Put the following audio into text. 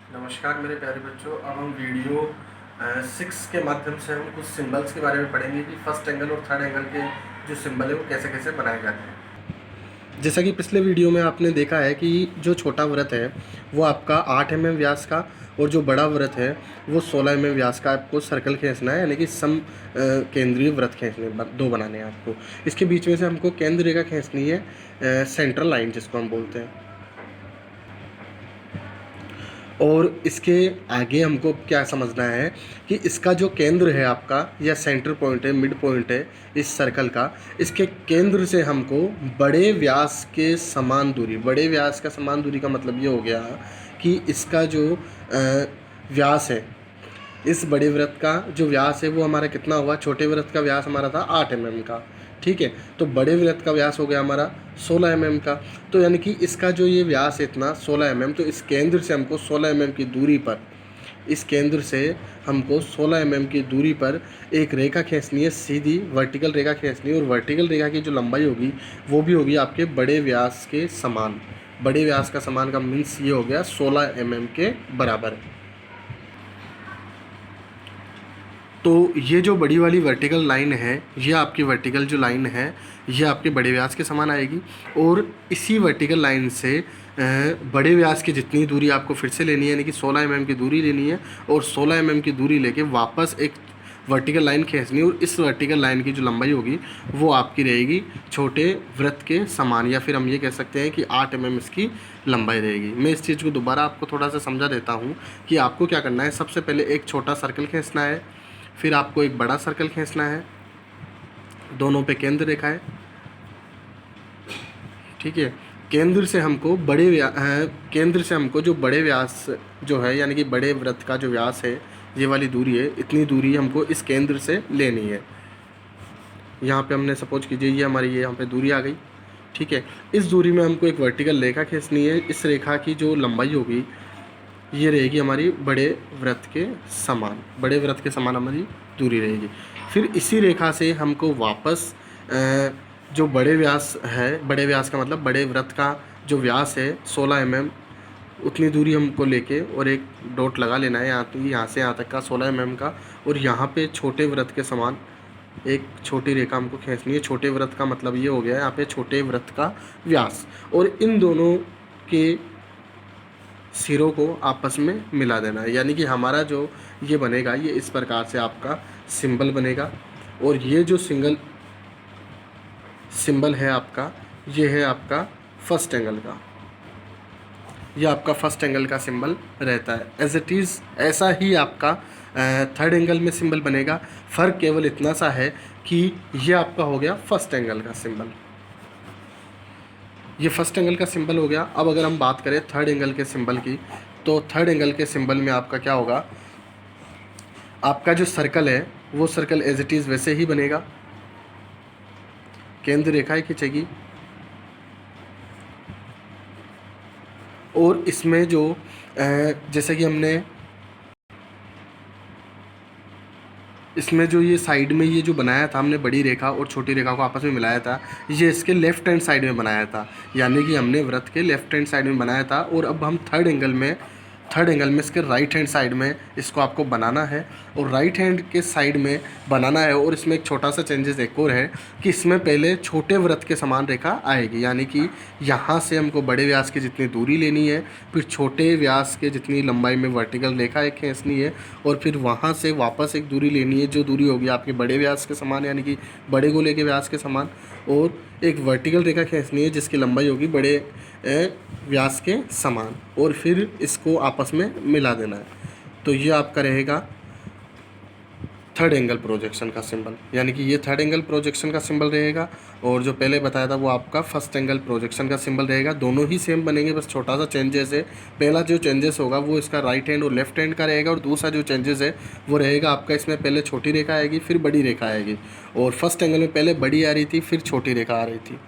नमस्कार मेरे प्यारे बच्चों। अब हम वीडियो 6 के माध्यम से हम कुछ सिंबल्स के बारे में पढ़ेंगे कि फर्स्ट एंगल और थर्ड एंगल के जो सिंबल है वो कैसे कैसे बनाए जाते हैं। जैसा कि पिछले वीडियो में आपने देखा है कि जो छोटा वृत्त है वो आपका 8 mm व्यास का और जो बड़ा वृत्त है वो 16 mm व्यास का आपको सर्कल खींचना है, यानी कि सम केंद्रीय वृत्त खींचने दो बनाने हैं आपको। इसके बीच में से हमको केंद्र रेखा खींचनी है, सेंट्रल लाइन जिसको हम बोलते हैं। और इसके आगे हमको क्या समझना है कि इसका जो केंद्र है आपका या सेंटर पॉइंट है, मिड पॉइंट है इस सर्कल का, इसके केंद्र से हमको बड़े व्यास के समान दूरी, बड़े व्यास का समान दूरी का मतलब ये हो गया कि इसका जो व्यास है, इस बड़े वृत्त का जो व्यास है वो हमारा कितना हुआ, छोटे वृत्त का व्यास हमारा था 8 mm का, ठीक है। तो बड़े वृत्त का व्यास हो गया हमारा 16 mm का। तो यानी कि इसका जो ये व्यास है इतना 16 mm, तो इस केंद्र से हमको 16 mm की दूरी पर, इस केंद्र से हमको 16 mm की दूरी पर एक रेखा खींचनी है, सीधी वर्टिकल रेखा खींचनी है। और वर्टिकल रेखा की जो लंबाई होगी वो भी होगी आपके बड़े व्यास के समान। बड़े व्यास का समान का मीन्स ये हो गया 16 mm के बराबर। तो ये जो बड़ी वाली वर्टिकल लाइन है, ये आपकी वर्टिकल जो लाइन है ये आपके बड़े व्यास के समान आएगी। और इसी वर्टिकल लाइन से बड़े व्यास की जितनी दूरी आपको फिर से लेनी है, यानी कि 16 mm की दूरी लेनी है, और 16 mm की दूरी लेके वापस एक वर्टिकल लाइन खींचनी है। और इस वर्टिकल लाइन की जो लंबाई होगी वो आपकी रहेगी छोटे वृत्त के समान, या फिर हम ये कह सकते हैं कि 8 mm इसकी लंबाई रहेगी। मैं इस चीज़ को दोबारा आपको थोड़ा सा समझा देता हूँ कि आपको क्या करना है। सबसे पहले एक छोटा सर्कल खींचना है, फिर आपको एक बड़ा सर्कल खींचना है, दोनों पे केंद्र रेखा है, ठीक है। केंद्र से हमको केंद्र से हमको जो बड़े व्यास जो है, यानी कि बड़े वृत्त का जो व्यास है, ये वाली दूरी है, इतनी दूरी हमको इस केंद्र से लेनी है। यहाँ पे हमने सपोज कीजिए ये हमारी ये यहाँ पे दूरी आ गई, ठीक है। इस दूरी में हमको एक वर्टिकल रेखा खींचनी है। इस रेखा की जो लंबाई होगी ये रहेगी हमारी बड़े वृत्त के समान, बड़े वृत्त के समान हमारी दूरी रहेगी। फिर इसी रेखा से हमको वापस जो बड़े व्यास है, बड़े व्यास का मतलब बड़े वृत्त का जो व्यास है 16 mm, उतनी दूरी हमको लेके और एक डॉट लगा लेना है यहाँ से यहाँ तक का 16 mm का। और यहाँ पे छोटे वृत्त के समान एक छोटी रेखा हमको खींचनी है। छोटे वृत्त का मतलब ये हो गया यहाँ पे छोटे वृत्त का व्यास, और इन दोनों के सिरों को आपस में मिला देना है। यानी कि हमारा जो ये बनेगा ये इस प्रकार से आपका सिंबल बनेगा। और ये जो सिंबल है आपका, ये है आपका फर्स्ट एंगल का, ये आपका फर्स्ट एंगल का सिंबल रहता है। एज इट इज़ ऐसा ही आपका थर्ड एंगल में सिंबल बनेगा। फ़र्क केवल इतना सा है कि ये आपका हो गया फर्स्ट एंगल का सिंबल, ये फर्स्ट एंगल का सिंबल हो गया। अब अगर हम बात करें थर्ड एंगल के सिंबल की, तो थर्ड एंगल के सिंबल में आपका क्या होगा, आपका जो सर्कल है वो सर्कल एज इट इज़ वैसे ही बनेगा, केंद्र रेखाएं खींचेगी। और इसमें जो जैसे कि हमने इसमें जो ये साइड में ये जो बनाया था हमने, बड़ी रेखा और छोटी रेखा को आपस में मिलाया था, ये इसके लेफ़्ट हैंड साइड में बनाया था, यानी कि हमने वृत्त के लेफ़्ट हैंड साइड में बनाया था। और अब हम थर्ड एंगल में इसके राइट हैंड साइड में इसको आपको बनाना है, और राइट हैंड के साइड में बनाना है। और इसमें एक छोटा सा चेंजेस एक और है कि इसमें पहले छोटे वृत्त के समान रेखा आएगी, यानी कि यहाँ से हमको बड़े व्यास की जितनी दूरी लेनी है, फिर छोटे व्यास के जितनी लंबाई में वर्टिकल रेखा एक खींचनी है, और फिर वहाँ से वापस एक दूरी लेनी है जो दूरी होगी आपके बड़े व्यास के समान, यानी कि बड़े गोले के व्यास के समान। और एक वर्टिकल रेखा खींचनी है जिसकी लंबाई होगी बड़े व्यास के समान, और फिर इसको आपस में मिला देना है। तो ये आपका रहेगा थर्ड एंगल प्रोजेक्शन का सिंबल, यानी कि ये थर्ड एंगल प्रोजेक्शन का सिंबल रहेगा। और जो पहले बताया था वो आपका फर्स्ट एंगल प्रोजेक्शन का सिंबल रहेगा। दोनों ही सेम बनेंगे, बस छोटा सा चेंजेस है। पहला जो चेंजेस होगा वो इसका राइट हैंड और लेफ्ट हैंड का रहेगा, और दूसरा जो चेंजेस है वो रहेगा आपका, इसमें पहले छोटी रेखा आएगी फिर बड़ी रेखा आएगी। और फर्स्ट एंगल में पहले बड़ी आ रही थी फिर छोटी रेखा आ रही थी।